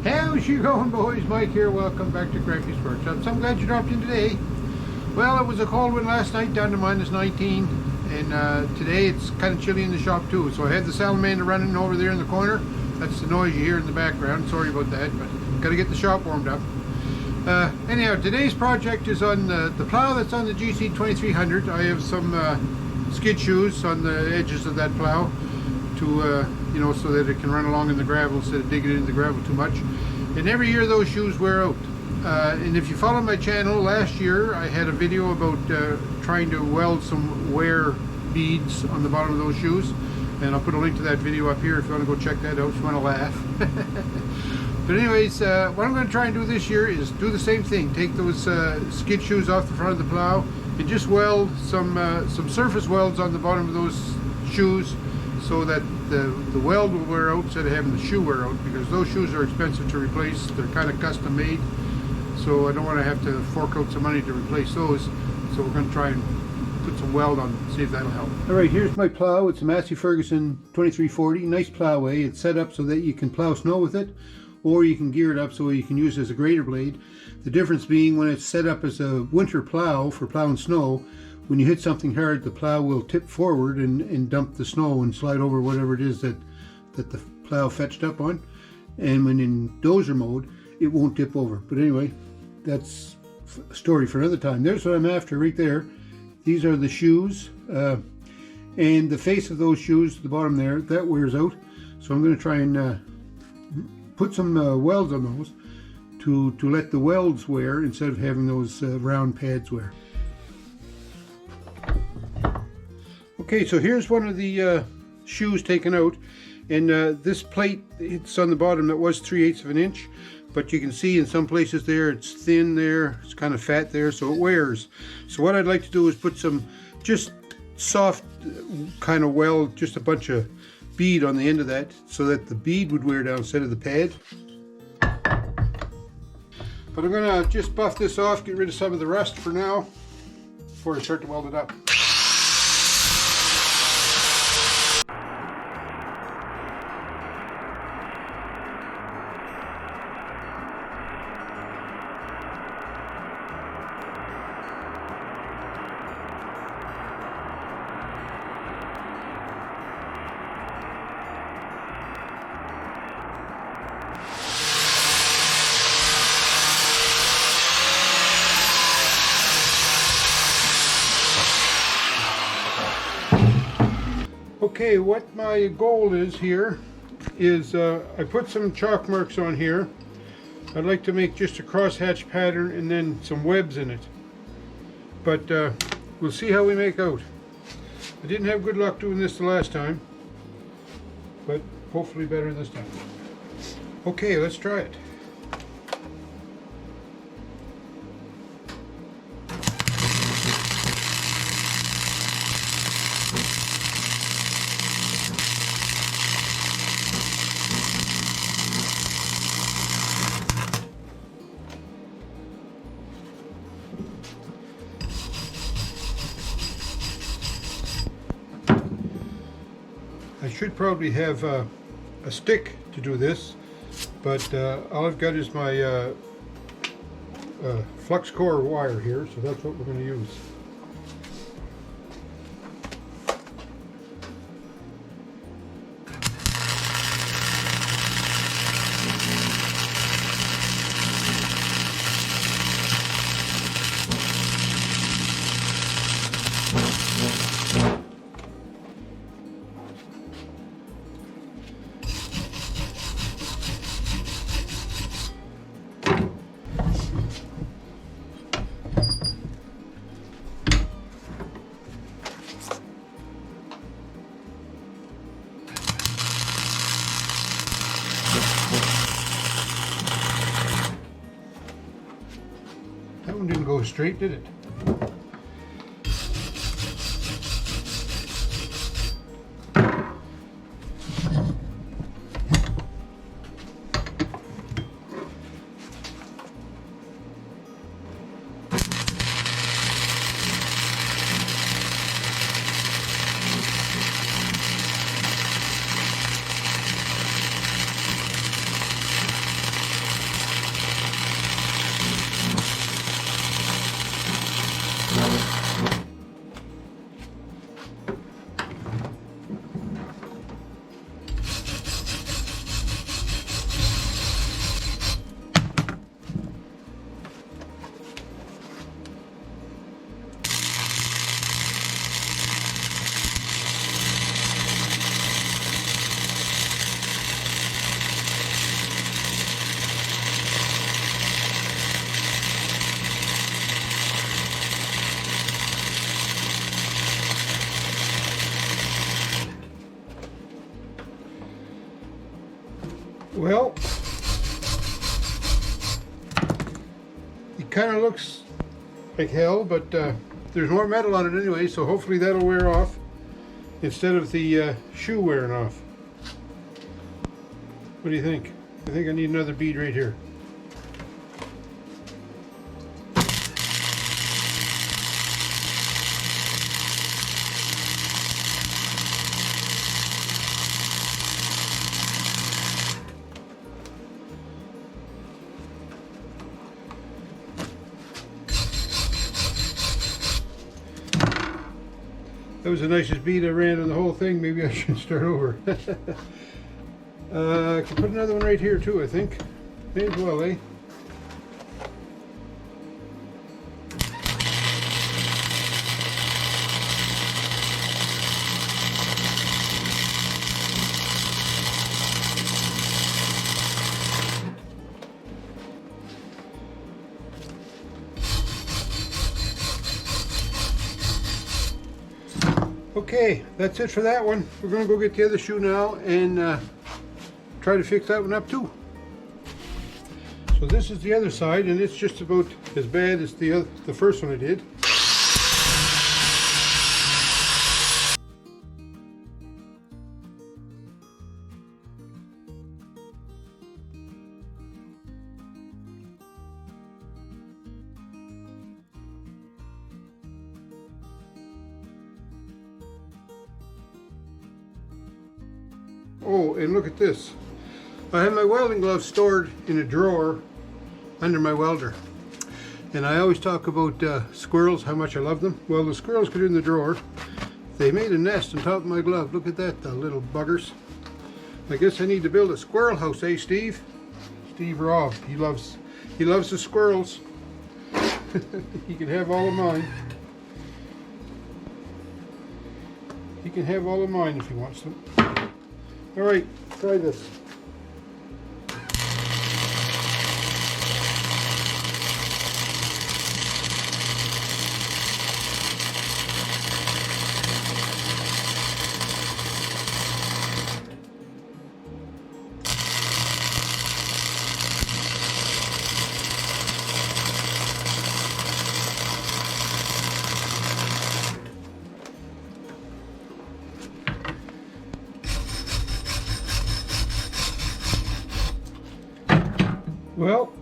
How's you going, boys? Mike here. Welcome back to Grampie's Workshop. So I'm glad you dropped in today. Well, it was a cold one last night, down to -19, and today it's kind of chilly in the shop too. So I had the salamander running over there in the corner. That's the noise you hear in the background. Sorry about that, but got to get the shop warmed up. Anyhow, today's project is on the plow that's on the GC2300. I have some skid shoes on the edges of that plow to, you know, so that it can run along in the gravel instead of digging into the gravel too much. And every year those shoes wear out. And if you follow my channel, last year I had a video about trying to weld some wear beads on the bottom of those shoes. And I'll put a link to that video up here if you want to go check that out, if you want to laugh. But anyways, what I'm going to try and do this year is do the same thing. Take those skid shoes off the front of the plow and just weld some surface welds on the bottom of those shoes so that the weld will wear out instead of having the shoe wear out, because those shoes are expensive to replace. They're kind of custom made, so I don't want to have to fork out some money to replace those. So we're going to try and put some weld on, see if that'll help. Alright, here's my plow. It's a Massey Ferguson 2340. Nice plow way. It's set up so that you can plow snow with it, or you can gear it up so you can use it as a grader blade. The difference being, when it's set up as a winter plow for plowing snow, when you hit something hard, the plow will tip forward and dump the snow and slide over whatever it is that the plow fetched up on. And when in dozer mode, it won't tip over. But anyway, that's a story for another time. There's what I'm after right there. These are the shoes, and the face of those shoes, the bottom there, that wears out. So I'm going to try and put some welds on those to let the welds wear instead of having those round pads wear. Okay, so here's one of the shoes taken out, and this plate, it's on the bottom that was 3/8 of an inch, but you can see in some places there it's thin there, it's kind of fat there, so it wears. So what I'd like to do is put some just soft kind of weld, just a bunch of bead on the end of that, so that the bead would wear down instead of the pad. But I'm going to just buff this off, get rid of some of the rust for now, before I start to weld it up. Okay, what my goal is here is I put some chalk marks on here. I'd like to make just a crosshatch pattern and then some webs in it. But we'll see how we make out. I didn't have good luck doing this the last time, but hopefully better this time. Okay, let's try it. I should probably have a stick to do this, but all I've got is my Flux-Core wire here, so that's what we're going to use. That one didn't go straight, did it? Well, it kind of looks like hell, but there's more metal on it anyway, so hopefully that'll wear off instead of the shoe wearing off. What do you think? I think I need another bead right here. That was the nicest bead I ran on the whole thing. Maybe I should start over. I can put another one right here too, I think. May as well, eh? Okay, that's it for that one. We're going to go get the other shoe now and try to fix that one up too. So this is the other side, and it's just about as bad as the first one I did. Oh, and look at this. I have my welding gloves stored in a drawer under my welder. And I always talk about squirrels, how much I love them. Well, the squirrels got in the drawer. They made a nest on top of my glove. Look at that, the little buggers. I guess I need to build a squirrel house, eh, Steve? Steve Robb, he loves the squirrels. He can have all of mine. He can have all of mine if he wants them. All right, try this. Well,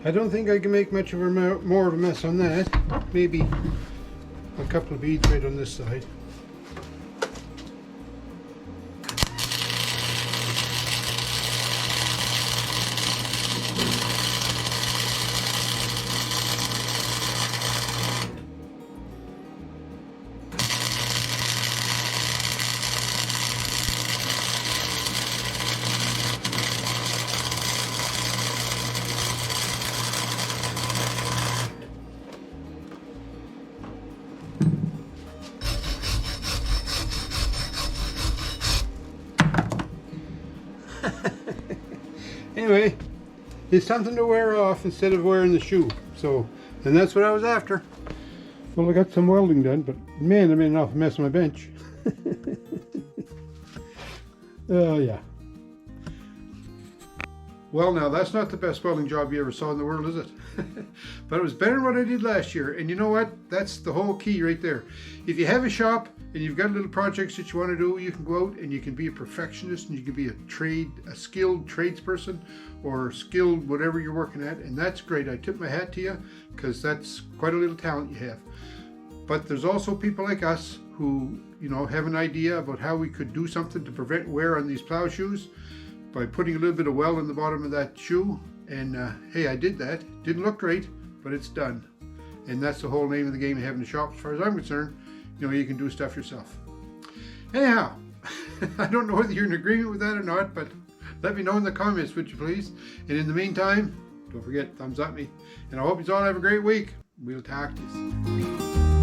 I don't think I can make much of more of a mess on that. Maybe a couple of beads right on this side. Anyway, it's something to wear off instead of wearing the shoe. So, and that's what I was after. Well, I got some welding done, but man, I made an awful mess on my bench. Oh, yeah. Well, now, that's not the best welding job you ever saw in the world, is it? But it was better than what I did last year. And you know what? That's the whole key right there. If you have a shop and you've got little projects that you want to do, you can go out and you can be a perfectionist and you can be a skilled tradesperson or skilled whatever you're working at. And that's great. I tip my hat to you because that's quite a little talent you have. But there's also people like us who, you know, have an idea about how we could do something to prevent wear on these plow shoes by putting a little bit of weld in the bottom of that shoe. And hey, I did that. Didn't look great, but it's done. And that's the whole name of the game of having a shop as far as I'm concerned. You know, you can do stuff yourself. Anyhow, I don't know whether you're in agreement with that or not, but let me know in the comments, would you please? And in the meantime, don't forget, thumbs up me. And I hope you all have a great week. We'll talk to you.